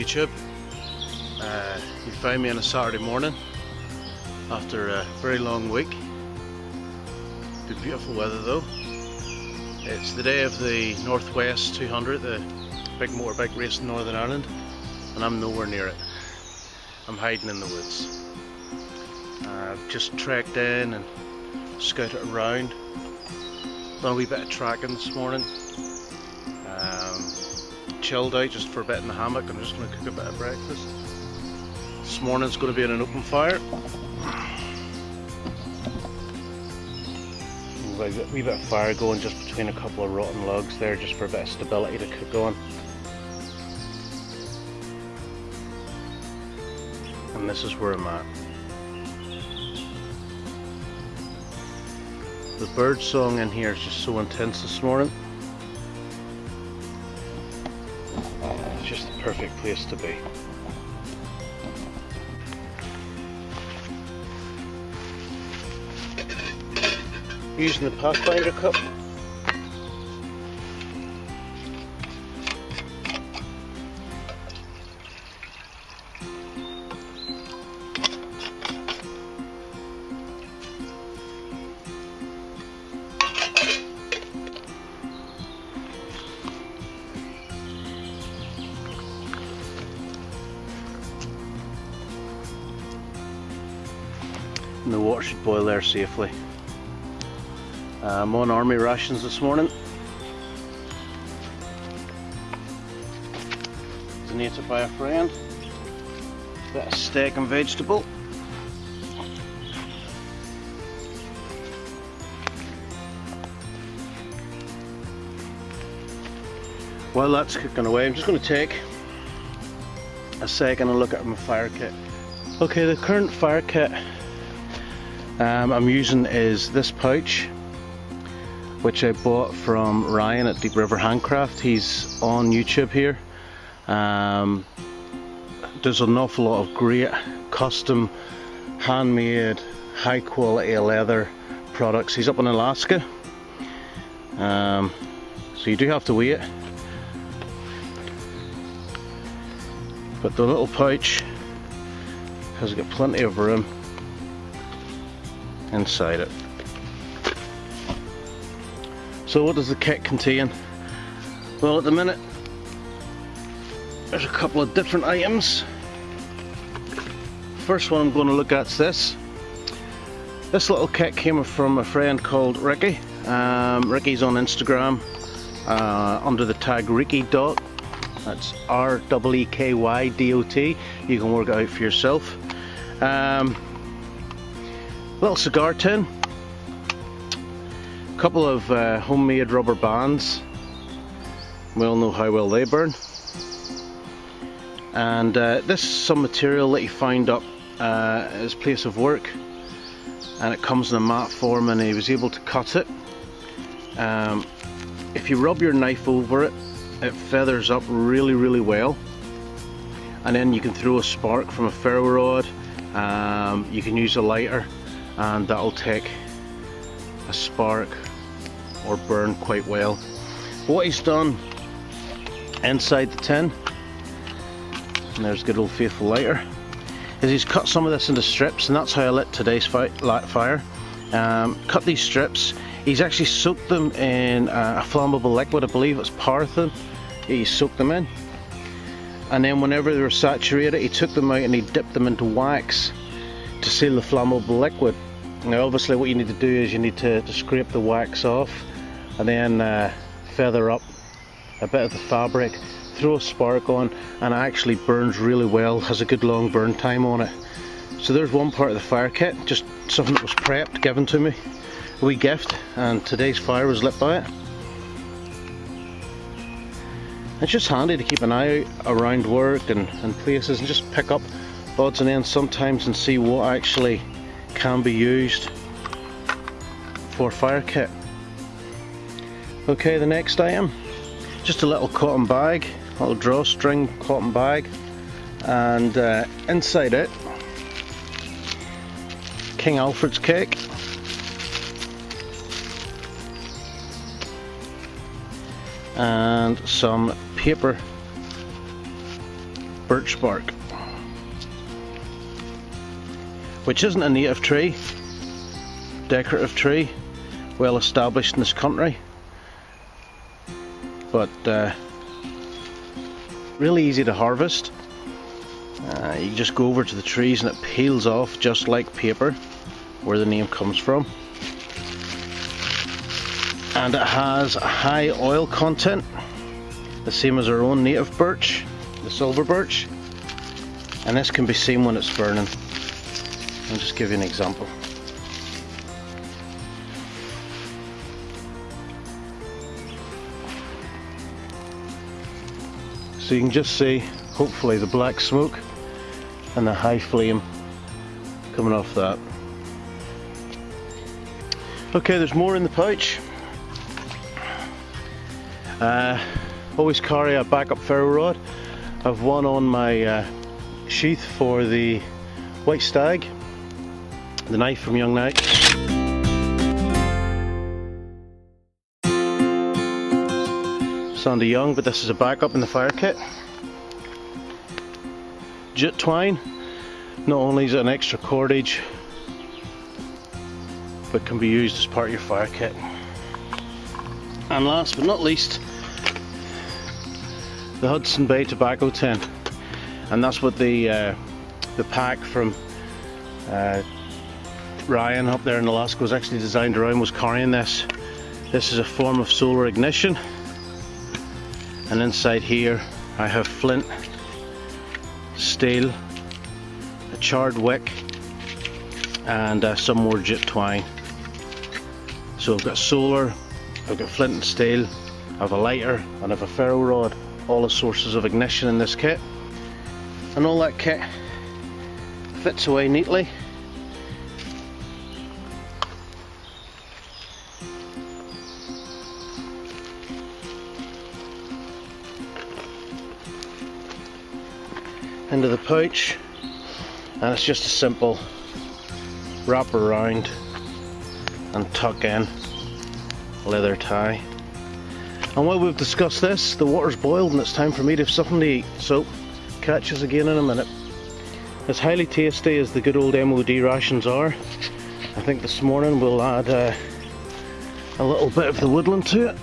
YouTube. You found me on a Saturday morning after a very long week. Good beautiful weather though. It's the day of the Northwest 200, the big motorbike race in Northern Ireland, and I'm nowhere near it. I'm hiding in the woods. I've just trekked in and scouted around. Done a wee bit of tracking this morning. Chilled out just for a bit in the hammock. I'm just going to cook a bit of breakfast. This morning's going to be in an open fire. A wee bit of fire going just between a couple of rotten logs there, just for a bit of stability to cook on. And this is where I'm at. The bird song in here is just so intense this morning. It's just the perfect place to be. Using the Pathfinder cup. And the water should boil there safely. I'm on army rations this morning. Donated by a friend. Bit of steak and vegetable. While that's cooking away, I'm just going to take a second and look at my fire kit. Okay, the current fire kit I'm using is this pouch, which I bought from Ryan at Deep River Handcraft. He's on YouTube here. There's an awful lot of great custom, handmade, high quality leather products. He's up in Alaska, so you do have to wait. But the little pouch has got plenty of room inside it. So what does the kit contain? Well, at the minute there's a couple of different items. First one I'm going to look at is this. This little kit came from a friend called Ricky. Ricky's on Instagram under the tag RickyDot. That's REEKYDOT. You can work it out for yourself. Little cigar tin. Couple of homemade rubber bands. We all know how well they burn. And this is some material that he found up at his place of work, and it comes in a matte form, and he was able to cut it. If you rub your knife over it, it feathers up really well, and then you can throw a spark from a ferro rod. You can use a lighter, and that'll take a spark or burn quite well. What he's done inside the tin, and there's good old faithful lighter, is he's cut some of this into strips, and that's how I lit today's fire. Cut these strips. He's actually soaked them in a flammable liquid. I believe it's paraffin. He soaked them in, and then whenever they were saturated, he took them out and he dipped them into wax to seal the flammable liquid. Now obviously what you need to do is you need to scrape the wax off, and then feather up a bit of the fabric, throw a spark on, and it actually burns really well, has a good long burn time on it. So there's one part of the fire kit, just something that was prepped, given to me, a wee gift, and today's fire was lit by it. It's just handy to keep an eye out around work and places, and just pick up odds and ends sometimes and see what actually can be used for fire kit. Okay, the next item, just a little cotton bag, a little drawstring cotton bag, and inside it, King Alfred's cake, and some paper birch bark, which isn't a native tree, decorative tree, well established in this country, but really easy to harvest. You just go over to the trees and it peels off just like paper, where the name comes from. And it has a high oil content, the same as our own native birch, the silver birch, and this can be seen when it's burning. I'll just give you an example. So you can just see, hopefully, the black smoke and the high flame coming off that. Okay, there's more in the pouch. Always carry a backup ferro rod. I've one on my sheath for the white stag, the knife from Young Knight. Sandy Young, but this is a backup in the fire kit. Jute twine, not only is it an extra cordage, but can be used as part of your fire kit. And last but not least, the Hudson Bay tobacco tin, and that's what the pack from Ryan up there in Alaska was actually designed around, was carrying this. This is a form of solar ignition, and inside here I have flint, steel, a charred wick, and some more jute twine. So I've got solar, I've got flint and steel, I have a lighter, and I have a ferro rod, all the sources of ignition in this kit. And all that kit fits away neatly. Into the pouch, and it's just a simple wrap around and tuck in leather tie. And while we've discussed this, the water's boiled and it's time for me to have something to eat, so catch us again in a minute. As highly tasty as the good old MOD rations are, I think this morning we'll add a little bit of the woodland to it.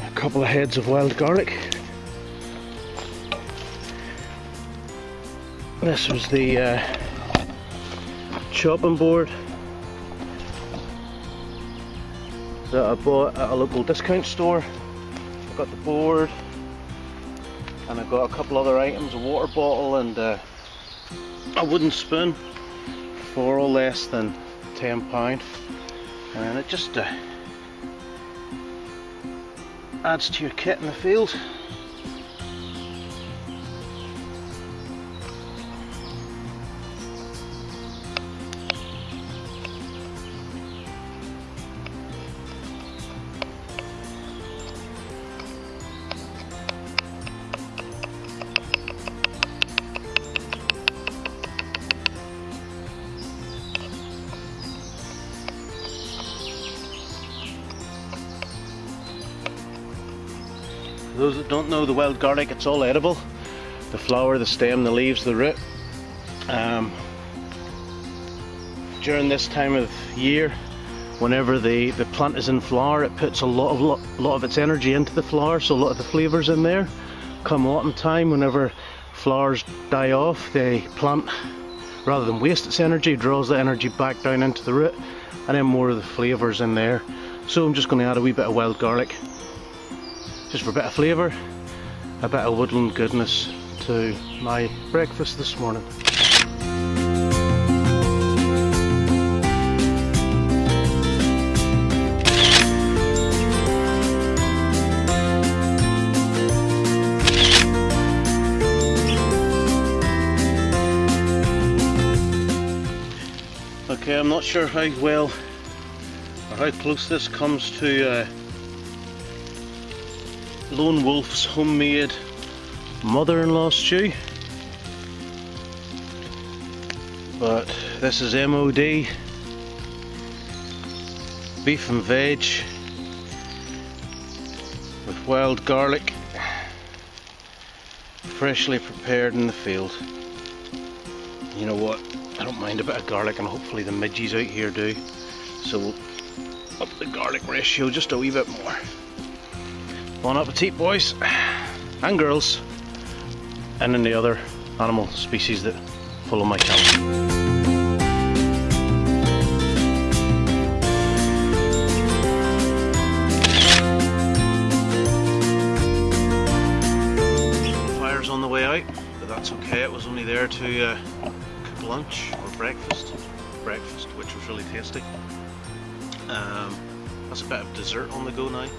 A couple of heads of wild garlic. This was the chopping board that I bought at a local discount store. I got the board, and I got a couple other items, a water bottle and a wooden spoon for all less than £10, and it just adds to your kit in the field. For those that don't know, the wild garlic, it's all edible. The flower, the stem, the leaves, the root. During this time of year, whenever the plant is in flower, it puts a lot of its energy into the flower, so a lot of the flavours in there. Come autumn time, whenever flowers die off, the plant, rather than waste its energy, draws the energy back down into the root, and then more of the flavours in there. So I'm just going to add a wee bit of wild garlic, just for a bit of flavour, a bit of woodland goodness to my breakfast this morning. Okay, I'm not sure how well or how close this comes to Lone Wolf's homemade mother-in-law stew, but this is MOD beef and veg wild garlic, freshly prepared in the field. You know what, I don't mind a bit of garlic, and hopefully the midges out here do, so we'll up the garlic ratio just a wee bit more. Bon appetit, boys and girls, and in the other animal species that follow my channel. On the way out, but that's okay. It was only there to cook lunch or breakfast, which was really tasty. That's a bit of dessert on the go now.